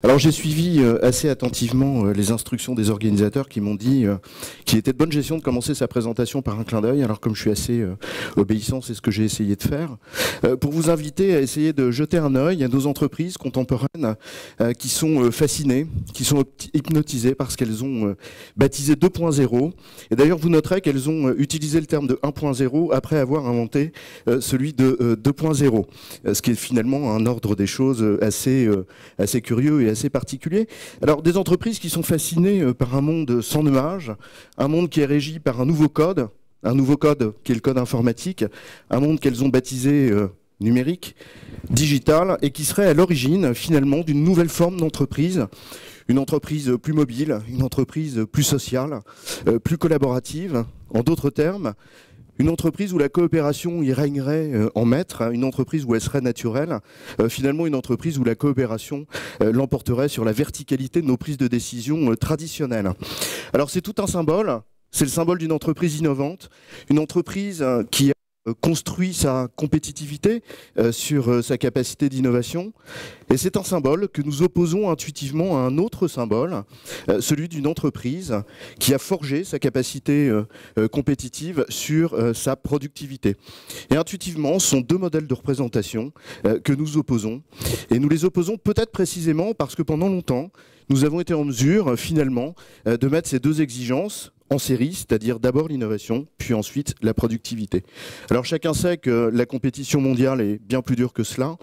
Alors j'ai suivi assez attentivement les instructions des organisateurs qui m'ont dit qu'il était de bonne gestion de commencer sa présentation par un clin d'œil. Alors comme je suis assez obéissant, c'est ce que j'ai essayé de faire. Pour vous inviter à essayer de jeter un œil à nos entreprises contemporaines qui sont fascinées, qui sont hypnotisées parce qu'elles ont baptisé 2.0. Et d'ailleurs vous noterez qu'elles ont utilisé le terme de 1.0 après avoir inventé celui de 2.0. Ce qui est finalement un ordre des choses assez curieux et assez particulier. Alors des entreprises qui sont fascinées par un monde sans nuages, un monde qui est régi par un nouveau code qui est le code informatique, un monde qu'elles ont baptisé numérique, digital, et qui serait à l'origine finalement d'une nouvelle forme d'entreprise, une entreprise plus mobile, une entreprise plus sociale, plus collaborative, en d'autres termes, une entreprise où la coopération y régnerait en maître, une entreprise où elle serait naturelle, finalement une entreprise où la coopération l'emporterait sur la verticalité de nos prises de décision traditionnelles. Alors c'est tout un symbole, c'est le symbole d'une entreprise innovante, une entreprise qui construit sa compétitivité sur sa capacité d'innovation. Et c'est un symbole que nous opposons intuitivement à un autre symbole, celui d'une entreprise qui a forgé sa capacité compétitive sur sa productivité. Et intuitivement, ce sont deux modèles de représentation que nous opposons. Et nous les opposons peut-être précisément parce que pendant longtemps, nous avons été en mesure, finalement, de mettre ces deux exigences en série, c'est-à-dire d'abord l'innovation, puis ensuite la productivité. Alors chacun sait que la compétition mondiale est bien plus dure que cela,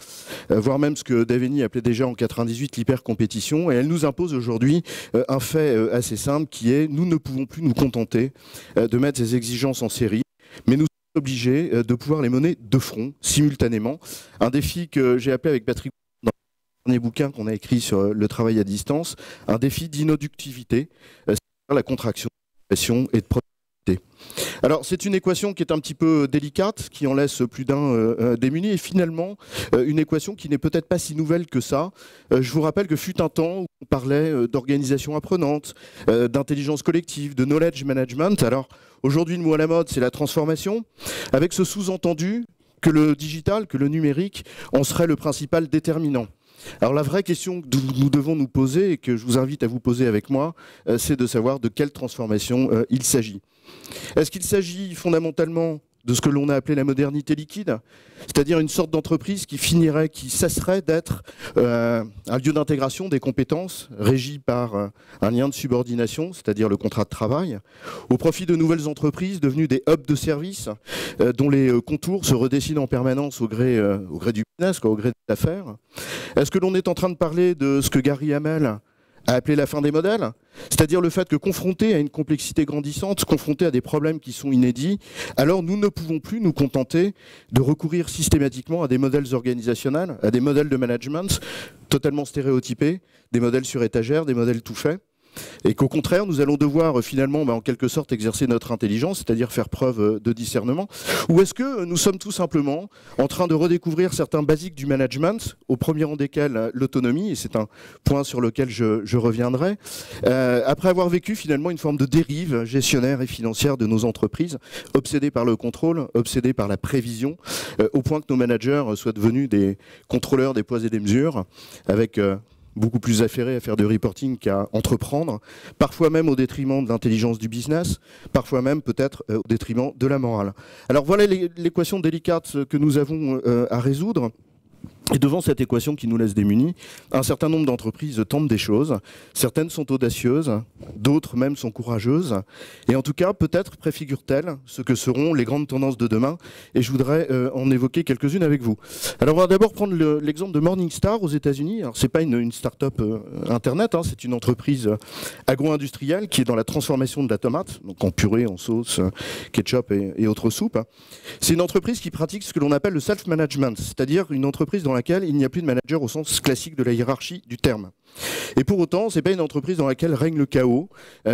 voire même ce que Daveni appelait déjà en 98 l'hyper-compétition, et elle nous impose aujourd'hui un fait assez simple qui est nous ne pouvons plus nous contenter de mettre ces exigences en série, mais nous sommes obligés de pouvoir les mener de front, simultanément. Un défi que j'ai appelé avec Patrick dans le dernier bouquin qu'on a écrit sur le travail à distance, un défi d'innoductivité, c'est-à-dire la contraction et de productivité. Alors c'est une équation qui est un petit peu délicate, qui en laisse plus d'un démuni, et finalement une équation qui n'est peut-être pas si nouvelle que ça. Je vous rappelle que fut un temps où on parlait d'organisation apprenante, d'intelligence collective, de knowledge management. Alors aujourd'hui le mot à la mode c'est la transformation, avec ce sous-entendu que le digital, que le numérique en serait le principal déterminant. Alors la vraie question que nous devons nous poser et que je vous invite à vous poser avec moi, c'est de savoir de quelle transformation il s'agit. Est-ce qu'il s'agit fondamentalement de ce que l'on a appelé la modernité liquide, c'est-à-dire une sorte d'entreprise qui finirait, qui cesserait d'être un lieu d'intégration des compétences régi par un lien de subordination, c'est-à-dire le contrat de travail, au profit de nouvelles entreprises devenues des hubs de services dont les contours se redessinent en permanence au gré du business, au gré des affaires. Est-ce que l'on est en train de parler de ce que Gary Hamel a appelé la fin des modèles, c'est-à-dire le fait que confrontés à une complexité grandissante, confrontés à des problèmes qui sont inédits, alors nous ne pouvons plus nous contenter de recourir systématiquement à des modèles organisationnels, à des modèles de management totalement stéréotypés, des modèles sur étagère, des modèles tout faits, et qu'au contraire, nous allons devoir finalement, en quelque sorte, exercer notre intelligence, c'est-à-dire faire preuve de discernement, ou est-ce que nous sommes tout simplement en train de redécouvrir certains basiques du management, au premier rang desquels l'autonomie, et c'est un point sur lequel je reviendrai, après avoir vécu finalement une forme de dérive gestionnaire et financière de nos entreprises, obsédées par le contrôle, obsédées par la prévision, au point que nos managers soient devenus des contrôleurs des poids et des mesures, avec beaucoup plus affairés à faire de reporting qu'à entreprendre, parfois même au détriment de l'intelligence du business, parfois même peut-être au détriment de la morale. Alors voilà l'équation délicate que nous avons à résoudre. Et devant cette équation qui nous laisse démunis, un certain nombre d'entreprises tentent des choses. Certaines sont audacieuses, d'autres même sont courageuses. Et en tout cas, peut-être préfigurent-elles ce que seront les grandes tendances de demain. Et je voudrais en évoquer quelques-unes avec vous. Alors, on va d'abord prendre l'exemple de Morningstar aux États-Unis. Alors, c'est pas une start-up Internet, hein, c'est une entreprise agro-industrielle qui est dans la transformation de la tomate, donc en purée, en sauce, ketchup et autres soupes. C'est une entreprise qui pratique ce que l'on appelle le self-management, c'est-à-dire une entreprise dans laquelle il n'y a plus de manager au sens classique de la hiérarchie du terme. Et pour autant, ce n'est pas une entreprise dans laquelle règne le chaos,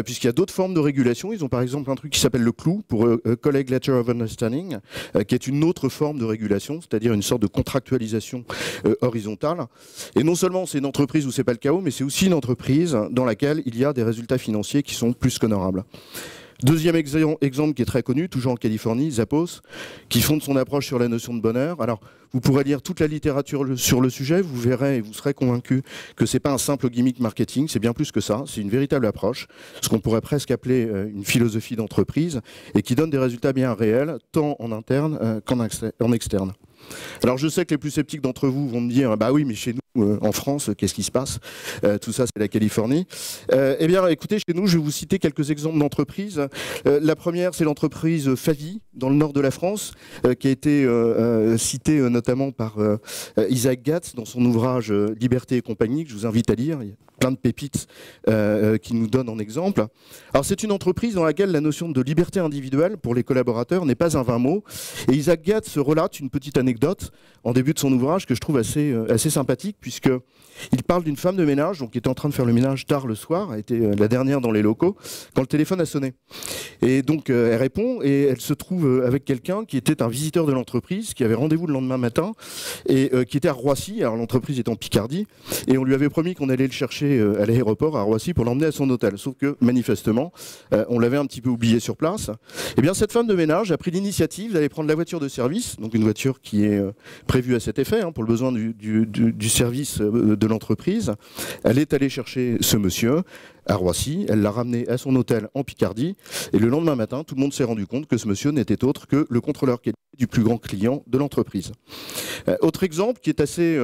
puisqu'il y a d'autres formes de régulation. Ils ont par exemple un truc qui s'appelle le CLOU, pour Colleague Letter of Understanding, qui est une autre forme de régulation, c'est-à-dire une sorte de contractualisation horizontale. Et non seulement c'est une entreprise où ce n'est pas le chaos, mais c'est aussi une entreprise dans laquelle il y a des résultats financiers qui sont plus qu'honorables. Deuxième exemple qui est très connu, toujours en Californie, Zappos, qui fonde son approche sur la notion de bonheur. Alors, vous pourrez lire toute la littérature sur le sujet, vous verrez et vous serez convaincu que c'est pas un simple gimmick marketing, c'est bien plus que ça, c'est une véritable approche, ce qu'on pourrait presque appeler une philosophie d'entreprise, et qui donne des résultats bien réels, tant en interne qu'en externe. Alors je sais que les plus sceptiques d'entre vous vont me dire bah oui mais chez nous en France qu'est-ce qui se passe, tout ça c'est la Californie. Eh bien écoutez, chez nous je vais vous citer quelques exemples d'entreprises. La première c'est l'entreprise Favi dans le nord de la France qui a été citée notamment par Isaac Gatz dans son ouvrage Liberté et compagnie que je vous invite à lire. Il y a plein de pépites qui nous donnent en exemple. Alors c'est une entreprise dans laquelle la notion de liberté individuelle pour les collaborateurs n'est pas un vain mot, et Isaac Gatz relate une petite anecdote en début de son ouvrage que je trouve assez sympathique, puisqu'il parle d'une femme de ménage donc, qui était en train de faire le ménage tard le soir, a été la dernière dans les locaux, quand le téléphone a sonné. Et donc elle répond et elle se trouve avec quelqu'un qui était un visiteur de l'entreprise, qui avait rendez-vous le lendemain matin et qui était à Roissy, alors l'entreprise est en Picardie, et on lui avait promis qu'on allait le chercher à l'aéroport à Roissy pour l'emmener à son hôtel, sauf que manifestement on l'avait un petit peu oublié sur place. Et bien cette femme de ménage a pris l'initiative d'aller prendre la voiture de service, donc une voiture qui est prévue à cet effet, pour le besoin du service de l'entreprise. Elle est allée chercher ce monsieur à Roissy, elle l'a ramené à son hôtel en Picardie, et le lendemain matin, tout le monde s'est rendu compte que ce monsieur n'était autre que le contrôleur qualité du plus grand client de l'entreprise. Autre exemple qui est assez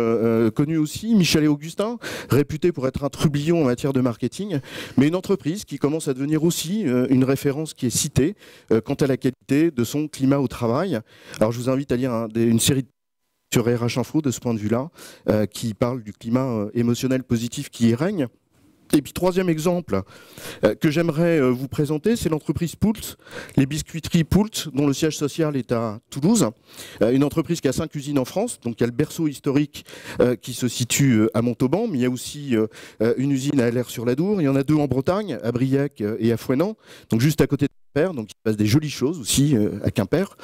connu aussi, Michel et Augustin, réputé pour être un trublion en matière de marketing, mais une entreprise qui commence à devenir aussi une référence qui est citée quant à la qualité de son climat au travail. Alors je vous invite à lire une série sur RH Info de ce point de vue-là, qui parle du climat émotionnel positif qui y règne. Et puis troisième exemple que j'aimerais vous présenter, c'est l'entreprise Poult, les biscuiteries Poult, dont le siège social est à Toulouse. Une entreprise qui a 5 usines en France, donc il y a le berceau historique qui se situe à Montauban, mais il y a aussi une usine à Aller-sur-l'Adour, il y en a 2 en Bretagne, à Briec et à Fouesnant, donc juste à côté de Quimper, donc il se passe des jolies choses aussi à Quimper,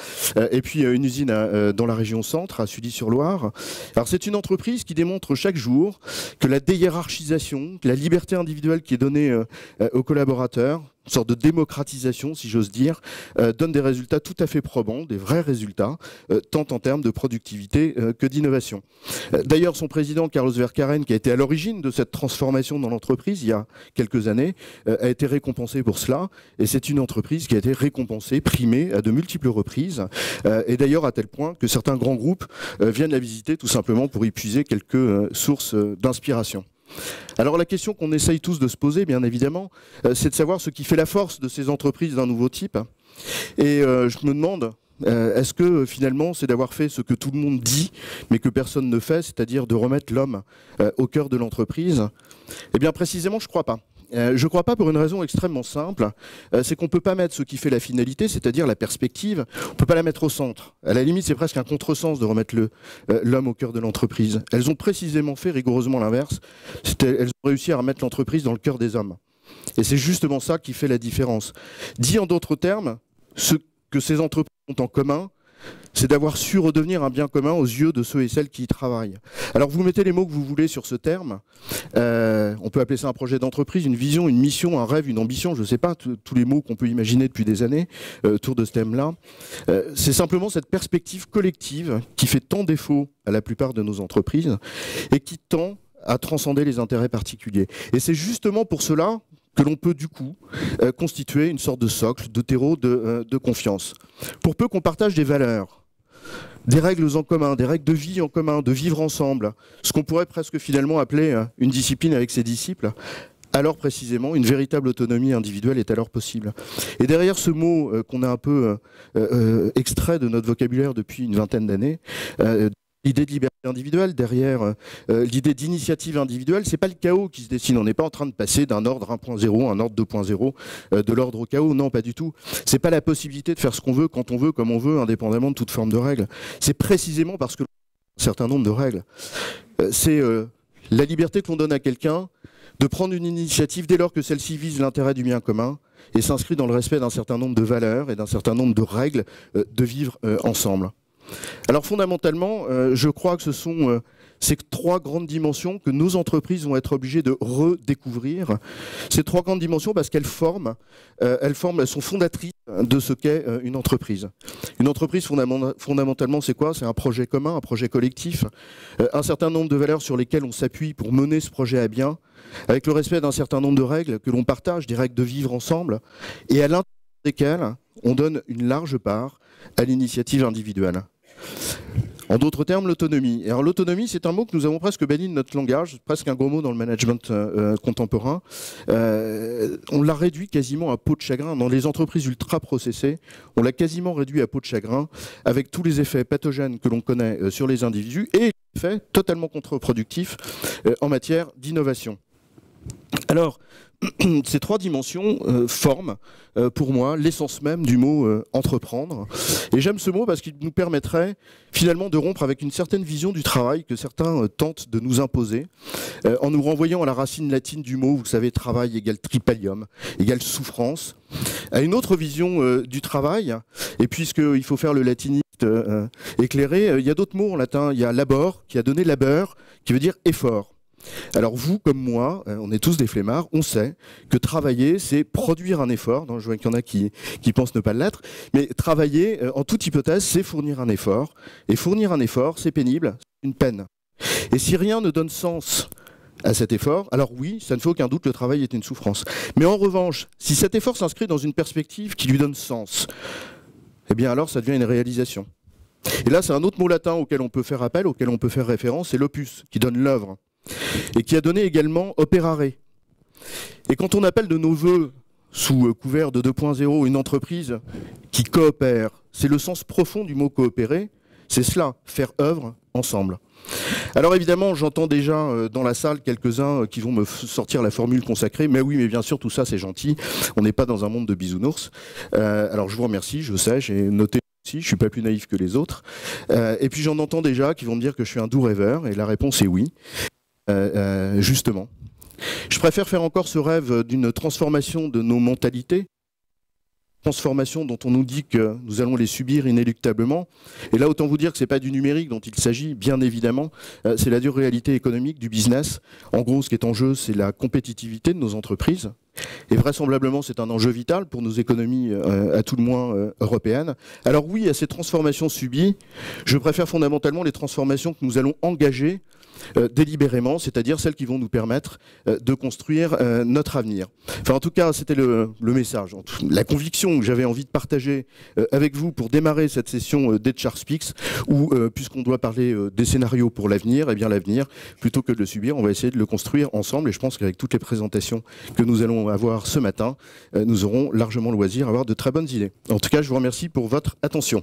et puis une usine dans la région centre, à Sully-sur-Loire. Alors c'est une entreprise qui démontre chaque jour que la déhiérarchisation, que la liberté individuelle qui est donnée aux collaborateurs, une sorte de démocratisation, si j'ose dire, donne des résultats tout à fait probants, des vrais résultats, tant en termes de productivité que d'innovation. D'ailleurs, son président, Carlos Vercaeren, qui a été à l'origine de cette transformation dans l'entreprise il y a quelques années, a été récompensé pour cela, et c'est une entreprise qui a été récompensée, primée à de multiples reprises, et d'ailleurs à tel point que certains grands groupes viennent la visiter tout simplement pour y puiser quelques sources d'inspiration. Alors la question qu'on essaye tous de se poser, bien évidemment, c'est de savoir ce qui fait la force de ces entreprises d'un nouveau type. Et je me demande, est-ce que finalement c'est d'avoir fait ce que tout le monde dit, mais que personne ne fait, c'est-à-dire de remettre l'homme au cœur de l'entreprise? Eh bien précisément, je ne crois pas. Je ne crois pas pour une raison extrêmement simple, c'est qu'on ne peut pas mettre ce qui fait la finalité, c'est-à-dire la perspective, on ne peut pas la mettre au centre. À la limite, c'est presque un contresens de remettre l'homme au cœur de l'entreprise. Elles ont précisément fait rigoureusement l'inverse, elles ont réussi à remettre l'entreprise dans le cœur des hommes. Et c'est justement ça qui fait la différence. Dit en d'autres termes, ce que ces entreprises ont en commun, c'est d'avoir su redevenir un bien commun aux yeux de ceux et celles qui y travaillent. Alors vous mettez les mots que vous voulez sur ce terme, on peut appeler ça un projet d'entreprise, une vision, une mission, un rêve, une ambition, je ne sais pas, tous les mots qu'on peut imaginer depuis des années autour de ce thème-là. C'est simplement cette perspective collective qui fait tant défaut à la plupart de nos entreprises et qui tend à transcender les intérêts particuliers. Et c'est justement pour cela que l'on peut du coup constituer une sorte de socle, de terreau de confiance. Pour peu qu'on partage des valeurs, des règles en commun, des règles de vie en commun, de vivre ensemble, ce qu'on pourrait presque finalement appeler une discipline avec ses disciples, alors précisément une véritable autonomie individuelle est alors possible. Et derrière ce mot qu'on a un peu extrait de notre vocabulaire depuis une vingtaine d'années, l'idée de liberté individuelle, derrière l'idée d'initiative individuelle, c'est pas le chaos qui se dessine. On n'est pas en train de passer d'un ordre 1.0 à un ordre 2.0, de l'ordre au chaos. Non, pas du tout. C'est pas la possibilité de faire ce qu'on veut, quand on veut, comme on veut, indépendamment de toute forme de règles. C'est précisément parce que un certain nombre de règles. C'est la liberté que l'on donne à quelqu'un de prendre une initiative dès lors que celle-ci vise l'intérêt du bien commun et s'inscrit dans le respect d'un certain nombre de valeurs et d'un certain nombre de règles de vivre ensemble. Alors fondamentalement, je crois que ce sont ces 3 grandes dimensions que nos entreprises vont être obligées de redécouvrir. Ces 3 grandes dimensions parce qu'elles elles sont fondatrices de ce qu'est une entreprise. Une entreprise, fondamentalement, c'est quoi? C'est un projet commun, un projet collectif, un certain nombre de valeurs sur lesquelles on s'appuie pour mener ce projet à bien, avec le respect d'un certain nombre de règles que l'on partage, des règles de vivre ensemble, et à l'intérieur desquelles on donne une large part à l'initiative individuelle. En d'autres termes, l'autonomie. Alors l'autonomie, c'est un mot que nous avons presque banni de notre langage, presque un gros mot dans le management contemporain. On l'a réduit quasiment à peau de chagrin. Dans les entreprises ultra processées, on l'a quasiment réduit à peau de chagrin, avec tous les effets pathogènes que l'on connaît sur les individus et les effets totalement contre-productifs en matière d'innovation. Alors, ces 3 dimensions forment pour moi l'essence même du mot entreprendre. Et j'aime ce mot parce qu'il nous permettrait finalement de rompre avec une certaine vision du travail que certains tentent de nous imposer en nous renvoyant à la racine latine du mot, vous savez, travail égale tripalium, égale souffrance, à une autre vision du travail. Et puisqu'il faut faire le latiniste éclairé, il y a d'autres mots en latin. Il y a labor, qui a donné labeur, qui veut dire effort. Alors vous, comme moi, on est tous des flemmards, on sait que travailler, c'est produire un effort. Je vois qu'il y en a qui pensent ne pas l'être, mais travailler, en toute hypothèse, c'est fournir un effort. Et fournir un effort, c'est pénible, c'est une peine. Et si rien ne donne sens à cet effort, alors oui, ça ne fait aucun doute, le travail est une souffrance. Mais en revanche, si cet effort s'inscrit dans une perspective qui lui donne sens, eh bien alors ça devient une réalisation. Et là, c'est un autre mot latin auquel on peut faire appel, auquel on peut faire référence, c'est l'opus, qui donne l'œuvre. Et qui a donné également operare. Et quand on appelle de nos voeux, sous couvert de 2.0, une entreprise qui coopère, c'est le sens profond du mot coopérer, c'est cela, faire œuvre ensemble. Alors évidemment, j'entends déjà dans la salle quelques-uns qui vont me sortir la formule consacrée, mais oui, mais bien sûr, tout ça c'est gentil, on n'est pas dans un monde de bisounours. Alors je vous remercie, je sais, j'ai noté aussi, je suis pas plus naïf que les autres. Et puis j'en entends déjà qui vont me dire que je suis un doux rêveur, et la réponse est oui. Justement. Je préfère faire encore ce rêve d'une transformation de nos mentalités, transformation dont on nous dit que nous allons les subir inéluctablement. Et là, autant vous dire que ce n'est pas du numérique dont il s'agit, bien évidemment, c'est la dure réalité économique du business. En gros, ce qui est en jeu, c'est la compétitivité de nos entreprises. Et vraisemblablement, c'est un enjeu vital pour nos économies, à tout le moins européennes. Alors oui, à ces transformations subies, je préfère fondamentalement les transformations que nous allons engager délibérément, c'est-à-dire celles qui vont nous permettre de construire notre avenir. Enfin, en tout cas, c'était le message, la conviction que j'avais envie de partager avec vous pour démarrer cette session d'HR Speaks, où, puisqu'on doit parler des scénarios pour l'avenir, eh bien l'avenir, plutôt que de le subir, on va essayer de le construire ensemble. Et je pense qu'avec toutes les présentations que nous allons avoir ce matin, nous aurons largement le loisir d'avoir de très bonnes idées. En tout cas, je vous remercie pour votre attention.